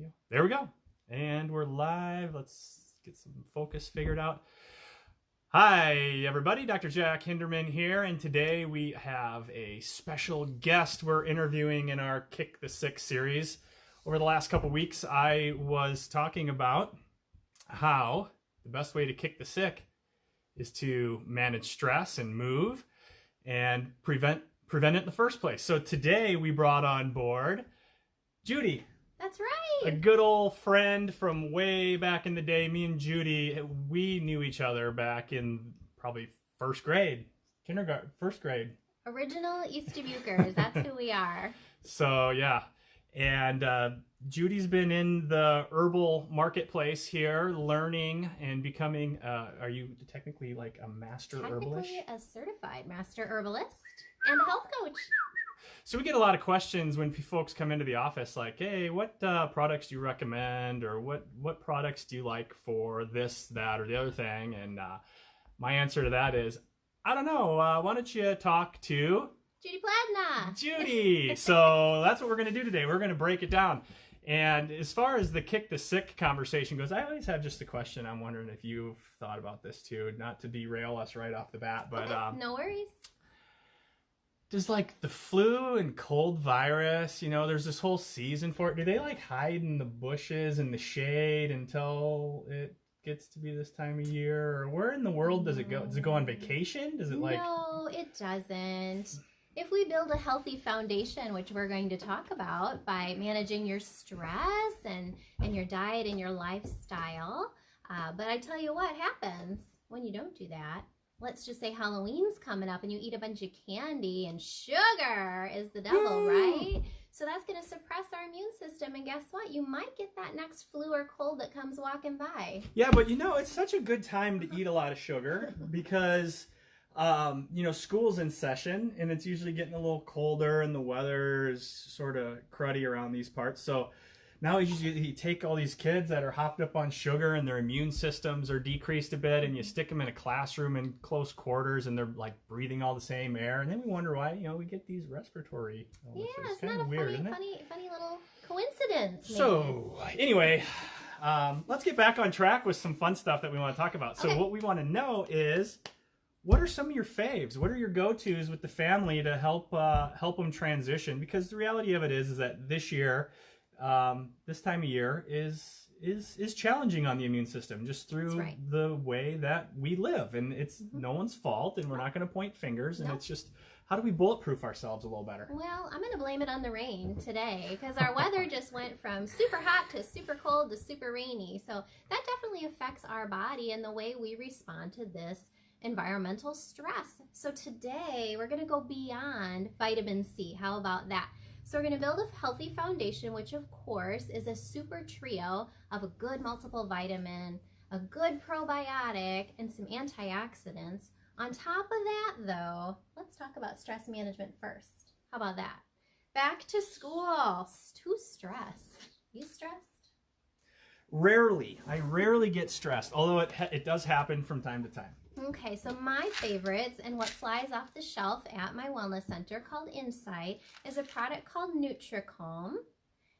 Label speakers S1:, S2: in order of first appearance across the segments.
S1: Video. There we go. And we're live. Let's get some focus figured out. Hi, everybody. Dr. Jack Hinderman here. And today we have a special guest we're interviewing in our Kick the Sick series. Over the last couple weeks, I was talking about how the best way to kick the sick is to manage stress and move and prevent it in the first place. So today we brought on board Judy.
S2: That's right.
S1: A good old friend from way back in the day. Me and Judy, we knew each other back in probably first grade.
S2: Original East Dubuquers. That's who we are.
S1: So, yeah. And Judy's been in the herbal marketplace here, learning and becoming, are you technically like a master herbalist?
S2: Technically a certified master herbalist and a health coach.
S1: So we get a lot of questions when folks come into the office like, hey, what products do you recommend, or what products do you like for this, that, or the other thing? And my answer to that is, I don't know. Why don't you talk to
S2: Judy Pladna.
S1: Judy. So that's what we're going to do today. We're going to break it down. And as far as the kick the sick conversation goes, I always have just a question. I'm wondering if you've thought about this too, not to derail us right off the bat, but
S2: okay, no worries.
S1: Does like the flu and cold virus, you know, there's this whole season for it. Do they like hide in the bushes and the shade until it gets to be this time of year? Or where in the world does it go? Does it go on vacation? Does it like...
S2: No, it doesn't. If we build a healthy foundation, which we're going to talk about by managing your stress and your diet and your lifestyle, but I tell you what happens when you don't do that. Let's just say Halloween's coming up and you eat a bunch of candy and sugar is the devil, right? So that's going to suppress our immune system. And guess what? You might get that next flu or cold that comes walking by.
S1: Yeah, but you know, it's such a good time to eat a lot of sugar because, you know, school's in session and it's usually getting a little colder and the weather is sort of cruddy around these parts. So now you take all these kids that are hopped up on sugar and their immune systems are decreased a bit, and you stick them in a classroom in close quarters and they're like breathing all the same air, and then we wonder why, you know, we get these respiratory illnesses.
S2: Yeah, it's
S1: kind
S2: not
S1: of
S2: a
S1: weird, isn't it?
S2: funny little coincidence. Maybe.
S1: So anyway, let's get back on track with some fun stuff that we want to talk about. So
S2: Okay.
S1: what we want to know is, what are some of your faves? What are your go-tos with the family to help them transition? Because the reality of it is that this year, this time of year is challenging on the immune system just through the way that we live, and it's no one's fault, and we're not going to point fingers, and it's just, how do we bulletproof ourselves a little better?
S2: Well, I'm going to blame it on the rain today because our weather just went from super hot to super cold to super rainy. So that definitely affects our body and the way we respond to this environmental stress. So today we're going to go beyond vitamin C. How about that? So we're going to build a healthy foundation, which of course is a super trio of a good multiple vitamin, a good probiotic, and some antioxidants. On top of that, though, let's talk about stress management first. How about that? Back to school. Who's stressed? You stressed?
S1: Rarely. I rarely get stressed, although it does happen from time to time.
S2: Okay, so my favorites and what flies off the shelf at my wellness center called Insight is a product called Nutricalm.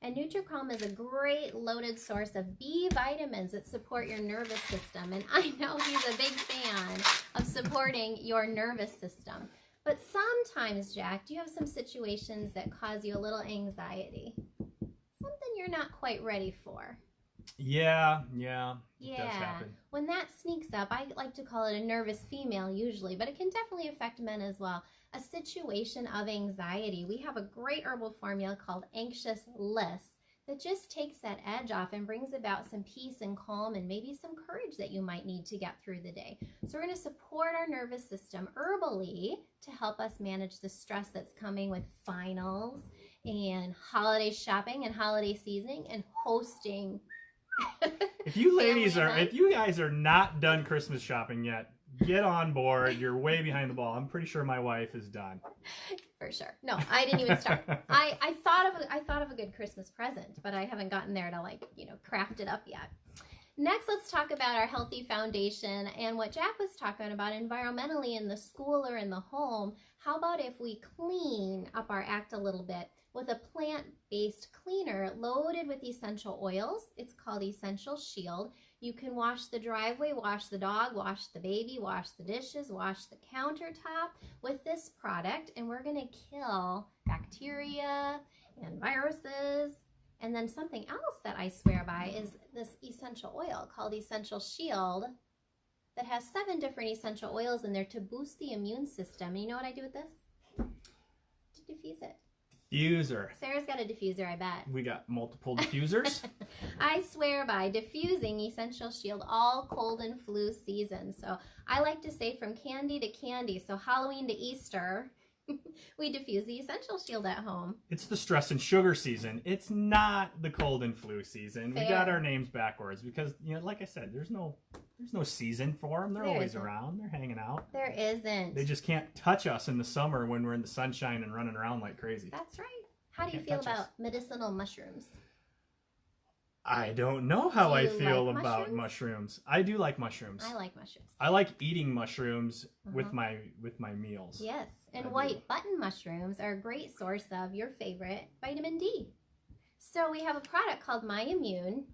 S2: And Nutricalm is a great loaded source of B vitamins that support your nervous system. And I know he's a big fan of supporting your nervous system. But sometimes, Jack, do you have some situations that cause you a little anxiety? Something you're not quite ready for.
S1: Yeah, it does happen.
S2: When that sneaks up, I like to call it a nervous female usually, but it can definitely affect men as well. A situation of anxiety. We have a great herbal formula called Anxious List that just takes that edge off and brings about some peace and calm and maybe some courage that you might need to get through the day. So we're going to support our nervous system herbally to help us manage the stress that's coming with finals and holiday shopping and holiday seasoning and hosting.
S1: If you guys are not done Christmas shopping yet, get on board. You're way behind the ball. I'm pretty sure my wife is done.
S2: For sure. No, I didn't even start. I thought of a good Christmas present, but I haven't gotten there to craft it up yet. Next, let's talk about our healthy foundation and what Jack was talking about environmentally in the school or in the home. How about if we clean up our act a little bit with a plant-based cleaner loaded with essential oils? It's called Essential Shield. You can wash the driveway, wash the dog, wash the baby, wash the dishes, wash the countertop with this product, and we're going to kill bacteria and viruses. And then something else that I swear by is this essential oil called Essential Shield that has 7 different essential oils in there to boost the immune system. And you know what I do with this? To diffuse it.
S1: Diffuser.
S2: Sarah's got a diffuser, I bet.
S1: We got multiple diffusers.
S2: I swear by diffusing Essential Shield all cold and flu season. So I like to say from candy to candy. So Halloween to Easter, we diffuse the Essential Shield at home.
S1: It's the stress and sugar season. It's not the cold and flu season.
S2: Fair.
S1: We got our names backwards because, you know, like I said, there's no season for them. They're
S2: There
S1: always
S2: isn't.
S1: around. They're hanging out.
S2: There isn't.
S1: They just can't touch us in the summer when we're in the sunshine and running around like crazy.
S2: That's right. How do you
S1: Can't
S2: feel
S1: touch us.
S2: about medicinal mushrooms?
S1: I don't know how
S2: Do
S1: I
S2: you
S1: feel
S2: like
S1: about
S2: mushrooms?
S1: mushrooms. I do like mushrooms.
S2: I like mushrooms.
S1: I like eating mushrooms with
S2: Uh-huh.
S1: my meals.
S2: Yes, and
S1: I do.
S2: white button mushrooms are a great source of your favorite vitamin D. So we have a product called My Immune,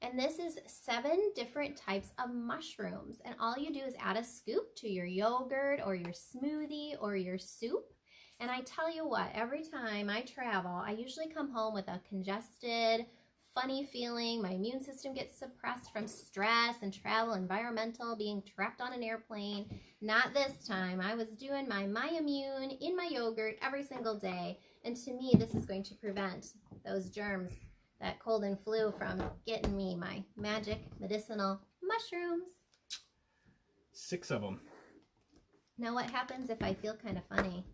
S2: and this is 7 different types of mushrooms. And all you do is add a scoop to your yogurt or your smoothie or your soup. And I tell you what, every time I travel, I usually come home with a congested, funny feeling. My immune system gets suppressed from stress and travel, environmental, being trapped on an airplane. Not this time. I was doing my Immune in my yogurt every single day. And to me, this is going to prevent those germs, that cold and flu, from getting me my magic medicinal mushrooms.
S1: 6 of them.
S2: Now, what happens if I feel kind of funny?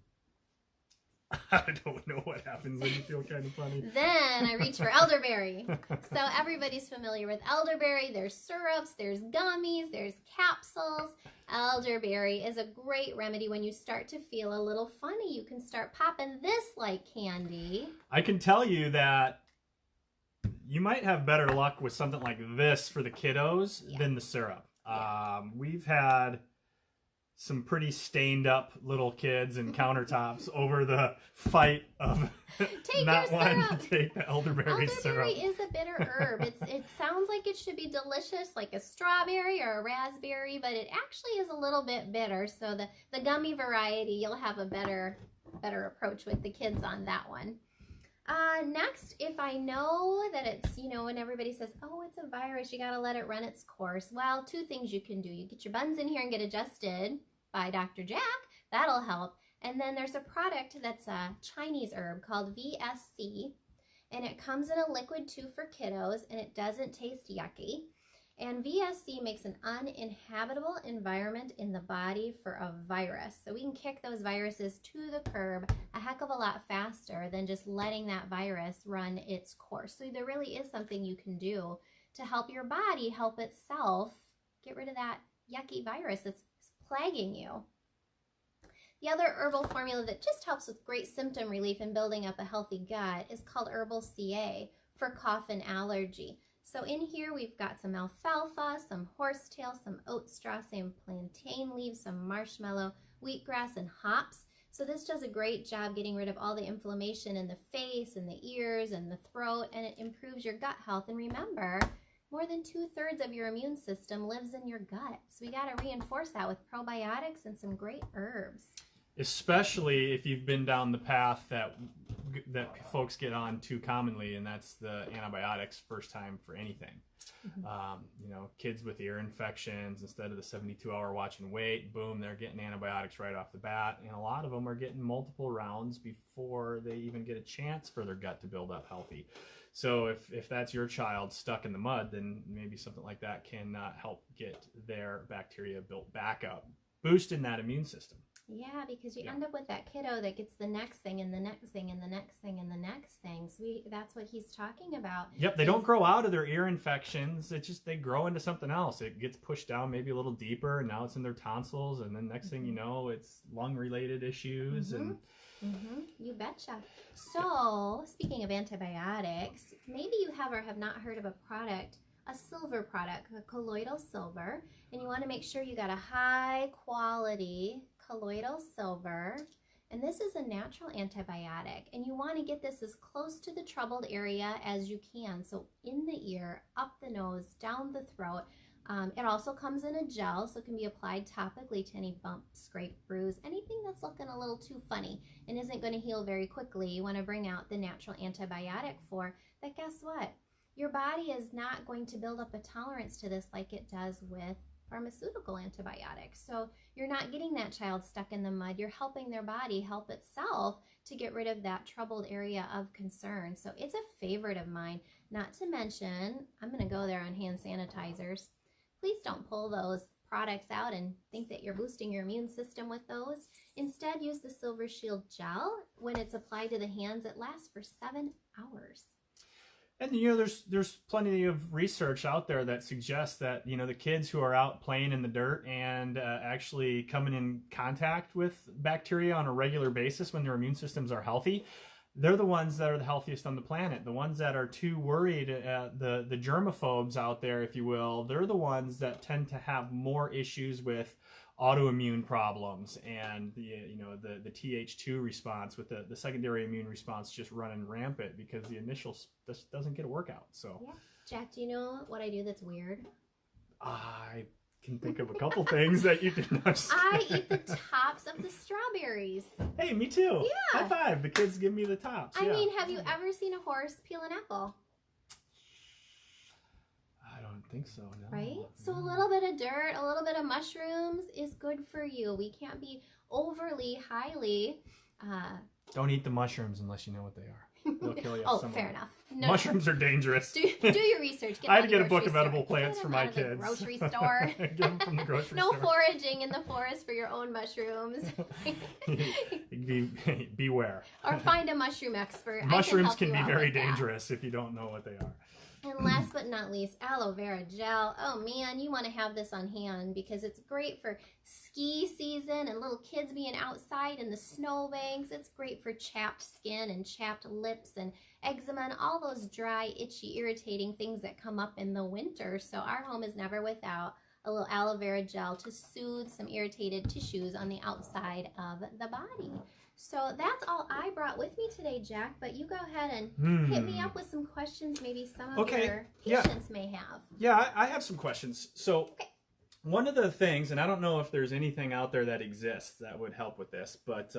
S1: I don't know what happens when you feel kind of funny.
S2: Then I reach for elderberry. So everybody's familiar with elderberry. There's syrups, there's gummies, there's capsules. Elderberry is a great remedy when you start to feel a little funny. You can start popping this like candy.
S1: I can tell you that you might have better luck with something like this for the kiddos than the syrup. We've had some pretty stained up little kids and countertops over the fight of not wanting to take the elderberry syrup.
S2: Elderberry is a bitter herb. It sounds like it should be delicious, like a strawberry or a raspberry, but it actually is a little bit bitter. So the gummy variety, you'll have a better approach with the kids on that one. Next, if I know that it's, when everybody says, oh, it's a virus, you got to let it run its course. Well, 2 things you can do. You get your buns in here and get adjusted by Dr. Jack. That'll help. And then there's a product that's a Chinese herb called VSC, and it comes in a liquid too for kiddos, and it doesn't taste yucky. And VSC makes an uninhabitable environment in the body for a virus. So we can kick those viruses to the curb a heck of a lot faster than just letting that virus run its course. So there really is something you can do to help your body help itself get rid of that yucky virus that's plaguing you. The other herbal formula that just helps with great symptom relief and building up a healthy gut is called Herbal CA for cough and allergy. So in here we've got some alfalfa, some horsetail, some oat straw, some plantain leaves, some marshmallow, wheatgrass, and hops. So this does a great job getting rid of all the inflammation in the face and the ears and the throat, and it improves your gut health. And remember, more than 2/3 of your immune system lives in your gut. So we got to reinforce that with probiotics and some great herbs.
S1: Especially if you've been down the path that folks get on too commonly, and that's the antibiotics first time for anything. Kids with ear infections, instead of the 72-hour watch and wait, boom, they're getting antibiotics right off the bat. And a lot of them are getting multiple rounds before they even get a chance for their gut to build up healthy. So if that's your child stuck in the mud, then maybe something like that can help get their bacteria built back up, boosting that immune system.
S2: Yeah, because you end up with that kiddo that gets the next thing and the next thing and the next thing and the next thing. So that's what he's talking about.
S1: Yep, they don't grow out of their ear infections. It's just they grow into something else. It gets pushed down maybe a little deeper, and now it's in their tonsils, and then next thing you know, it's lung-related issues.
S2: You betcha. So, speaking of antibiotics, maybe you have or have not heard of a product a silver product, a colloidal silver, and you want to make sure you got a high quality colloidal silver. And this is a natural antibiotic, and you want to get this as close to the troubled area as you can. So in the ear, up the nose, down the throat. It also comes in a gel, so it can be applied topically to any bump, scrape, bruise, anything that's looking a little too funny and isn't going to heal very quickly. You want to bring out the natural antibiotic for that. Guess what? Your body is not going to build up a tolerance to this like it does with pharmaceutical antibiotics. So you're not getting that child stuck in the mud. You're helping their body help itself to get rid of that troubled area of concern. So it's a favorite of mine. Not to mention, I'm going to go there on hand sanitizers. Please don't pull those products out and think that you're boosting your immune system with those. Instead, use the Silver Shield gel. When it's applied to the hands, it lasts for 7 hours.
S1: And there's plenty of research out there that suggests that the kids who are out playing in the dirt and actually coming in contact with bacteria on a regular basis when their immune systems are healthy, they're the ones that are the healthiest on the planet. The ones that are too worried, the germaphobes out there, if you will, they're the ones that tend to have more issues with autoimmune problems and the Th2 response, with the secondary immune response just running rampant because the initial just doesn't get a workout. So
S2: yeah. Jack, do you know what I do that's weird?
S1: I can think of a couple things that you did not say.
S2: I eat the tops of the strawberries.
S1: Hey, me too.
S2: Yeah.
S1: High five. The kids give me the tops.
S2: I mean, have you ever seen a horse peel an apple?
S1: I don't think so, no.
S2: Right? So a little bit of dirt, a little bit of mushrooms is good for you. We can't be overly highly...
S1: Don't eat the mushrooms unless you know what they are. They'll kill you.
S2: Oh, fair enough. No,
S1: mushrooms are dangerous.
S2: Do your research.
S1: I had to get a book of edible plants for my kids.
S2: Grocery store.
S1: Get them from the grocery
S2: no
S1: store.
S2: No foraging in the forest for your own mushrooms.
S1: Beware.
S2: Or find a mushroom expert.
S1: Mushrooms can be very dangerous if you don't know what they are.
S2: And last but not least, aloe vera gel. Oh man, you want to have this on hand because it's great for ski season and little kids being outside in the snowbanks. It's great for chapped skin and chapped lips and eczema and all those dry, itchy, irritating things that come up in the winter. So our home is never without a little aloe vera gel to soothe some irritated tissues on the outside of the body. So that's all I brought with me today, Jack, but you go ahead and hit me up with some questions maybe some of your patients may have.
S1: Yeah, I have some questions. So one of the things, and I don't know if there's anything out there that exists that would help with this, but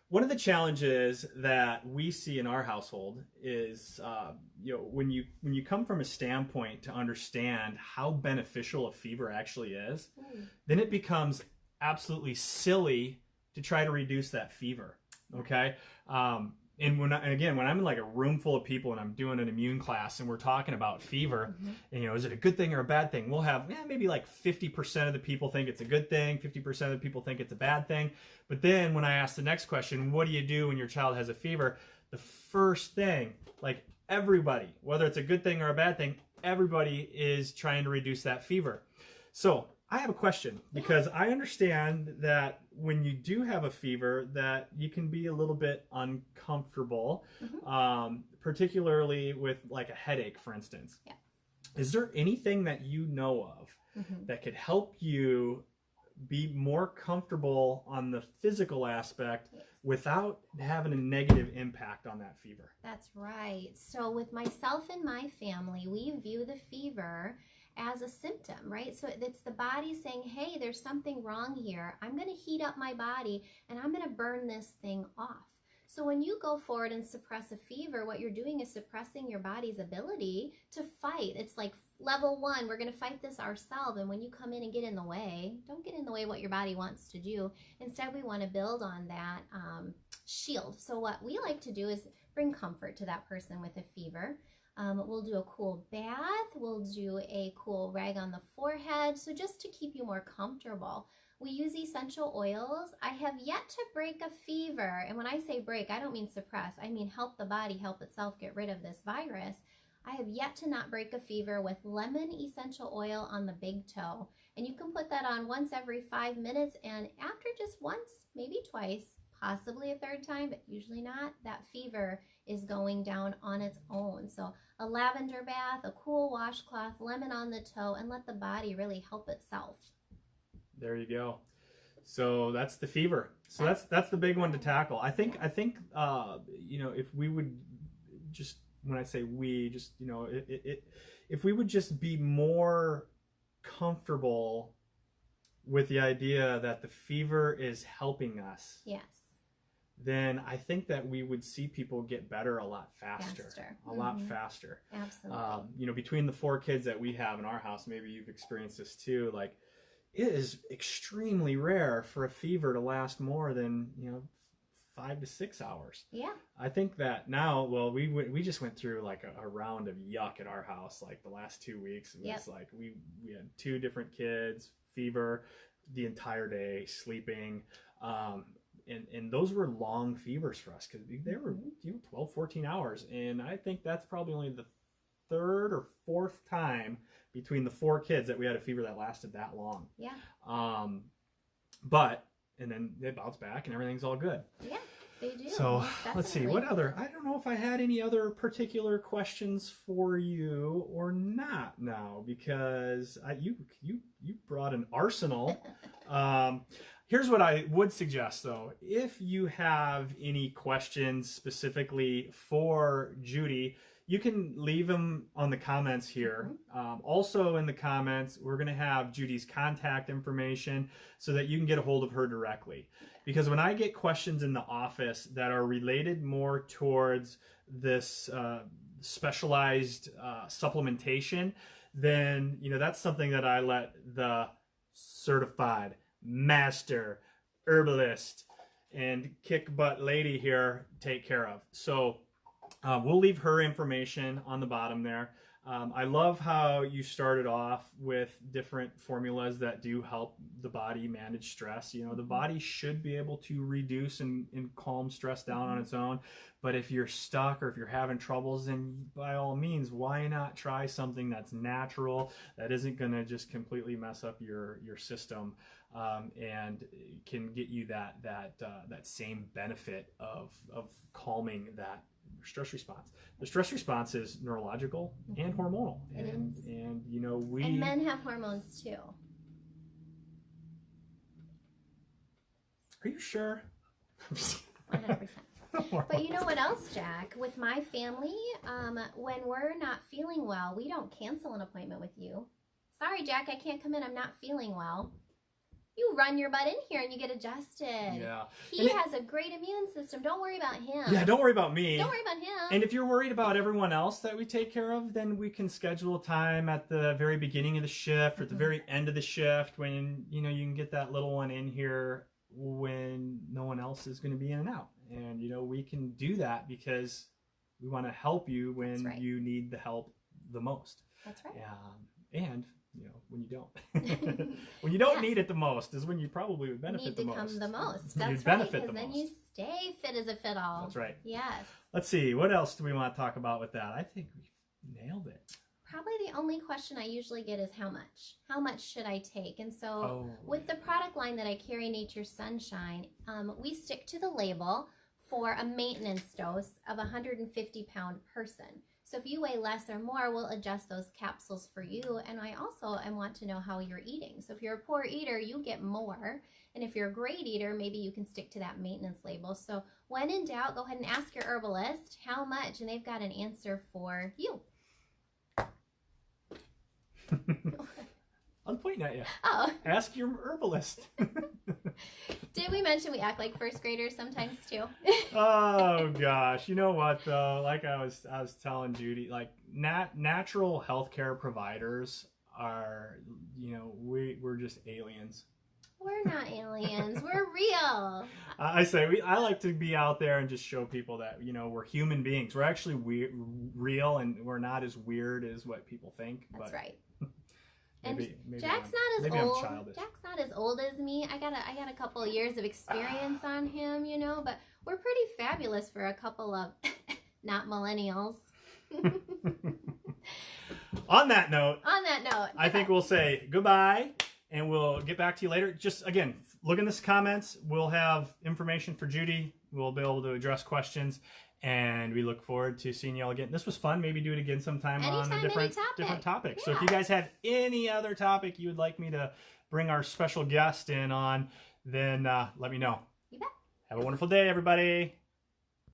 S1: one of the challenges that we see in our household is, when you come from a standpoint to understand how beneficial a fever actually is, then it becomes absolutely silly to try to reduce that fever, okay? And when I'm in like a room full of people and I'm doing an immune class and we're talking about fever, and is it a good thing or a bad thing? We'll have maybe like 50% of the people think it's a good thing, 50% of the people think it's a bad thing. But then when I ask the next question, what do you do when your child has a fever? The first thing, like everybody, whether it's a good thing or a bad thing, everybody is trying to reduce that fever. So I have a question, because I understand that when you do have a fever that you can be a little bit uncomfortable, particularly with like a headache, for instance. Yeah. Is there anything that you know of that could help you be more comfortable on the physical aspect without having a negative impact on that fever?
S2: That's right. So with myself and my family, we view the fever as a symptom, right? So it's the body saying, hey, there's something wrong here. I'm going to heat up my body and I'm going to burn this thing off. So when you go forward and suppress a fever, what you're doing is suppressing your body's ability to fight. It's like level 1, we're going to fight this ourselves. And when you come in and get in the way, don't get in the way what your body wants to do. Instead, we want to build on that shield. So what we like to do is bring comfort to that person with a fever. We'll do a cool bath, we'll do a cool rag on the forehead, so just to keep you more comfortable. We use essential oils. I have yet to break a fever, and when I say break, I don't mean suppress, I mean help the body help itself get rid of this virus. I have yet to not break a fever with lemon essential oil on the big toe, and you can put that on once every 5 minutes, and after just once, maybe twice, possibly a third time, but usually not, that fever is going down on its own. So a lavender bath, a cool washcloth, lemon on the toe, and let the body really help itself.
S1: There you go. So that's the fever. So that's the big one to tackle. I think you know, if we would just, when I say we, just, you know, if we would just be more comfortable with the idea that the fever is helping us,
S2: yes,
S1: then I think that we would see people get better a lot faster. A lot faster.
S2: Absolutely.
S1: You know, between the 4 kids that we have in our house, maybe you've experienced this too, like, it is extremely rare for a fever to last more than, you know, 5 to 6 hours.
S2: Yeah.
S1: I think that now, well, we just went through like a round of yuck at our house, like the last 2 weeks. It was like we had 2 different kids, fever the entire day, sleeping. And those were long fevers for us because they were, you know, 12, 14 hours. And I think that's probably only the 3rd or 4th time between the 4 kids that we had a fever that lasted that long.
S2: Yeah.
S1: But, and then they bounce back and everything's all good.
S2: Yeah, they do.
S1: So let's see, what other, I don't know if I had any other particular questions for you or not now, because you brought an arsenal. Here's what I would suggest though. If you have any questions specifically for Judy, you can leave them on the comments here. Also in the comments, we're going to have Judy's contact information so that you can get a hold of her directly. Because when I get questions in the office that are related more towards this specialized supplementation, then, you know, that's something that I let the certified master herbalist and kick butt lady here take care of. So we'll leave her information on the bottom there. I love how you started off with different formulas that do help the body manage stress. You know, the body should be able to reduce and calm stress down on its own. But if you're stuck or if you're having troubles, then by all means, why not try something that's natural, that isn't going to just completely mess up your system, and can get you that same benefit of calming that stress response. The stress response is neurological and hormonal, and you know, and
S2: men have hormones too.
S1: Are you sure?
S2: 100%. But you know what else, Jack? With my family, when we're not feeling well, we don't cancel an appointment with you. Sorry, Jack, I can't come in. I'm not feeling well. You run your butt in here and you get adjusted.
S1: Yeah.
S2: He has a great immune system. Don't worry about him.
S1: Yeah, don't worry about me.
S2: Don't worry about him.
S1: And if you're worried about everyone else that we take care of, then we can schedule a time at the very beginning of the shift or at the very end of the shift when, you know, you can get that little one in here when no one else is going to be in and out. And, you know, we can do that because we want to help you when you need the help the most.
S2: That's right.
S1: And you know, when you don't. When you don't need it the most is when you probably would benefit the most.
S2: Need to come the most. That's
S1: right,
S2: because then you stay fit as a fiddle.
S1: That's right.
S2: Yes.
S1: Let's see, what else do we want to talk about with that? I think we nailed it.
S2: Probably the only question I usually get is how much? How much should I take? And so with the product line that I carry, Nature's Sunshine, we stick to the label for a maintenance dose of a 150-pound person. So if you weigh less or more, we'll adjust those capsules for you. And I also want to know how you're eating. So if you're a poor eater, you get more. And if you're a great eater, maybe you can stick to that maintenance label. So when in doubt, go ahead and ask your herbalist how much, and they've got an answer for you.
S1: I'm pointing at you.
S2: Oh.
S1: Ask your herbalist.
S2: Did we mention we act like first graders sometimes too?
S1: Oh gosh, you know what though? Like I was telling Judy, like natural healthcare providers are, you know, we're just aliens.
S2: We're not aliens. We're real.
S1: I like to be out there and just show people that, you know, we're human beings. We're actually real, and we're not as weird as what people think.
S2: That's right.
S1: Maybe
S2: Jack's not as old. Jack's not as old as me. I got a couple of years of experience on him, you know, but we're pretty fabulous for a couple of not millennials.
S1: On that note,
S2: goodbye.
S1: I think we'll say goodbye and we'll get back to you later. Just, again, look in the comments. We'll have information for Judy. We'll be able to address questions, and we look forward to seeing you all again. This was fun. Maybe do it again sometime on a different topic.
S2: Yeah.
S1: So if you guys have any other topic you would like me to bring our special guest in on, then let me know.
S2: You bet.
S1: Have a wonderful day, everybody.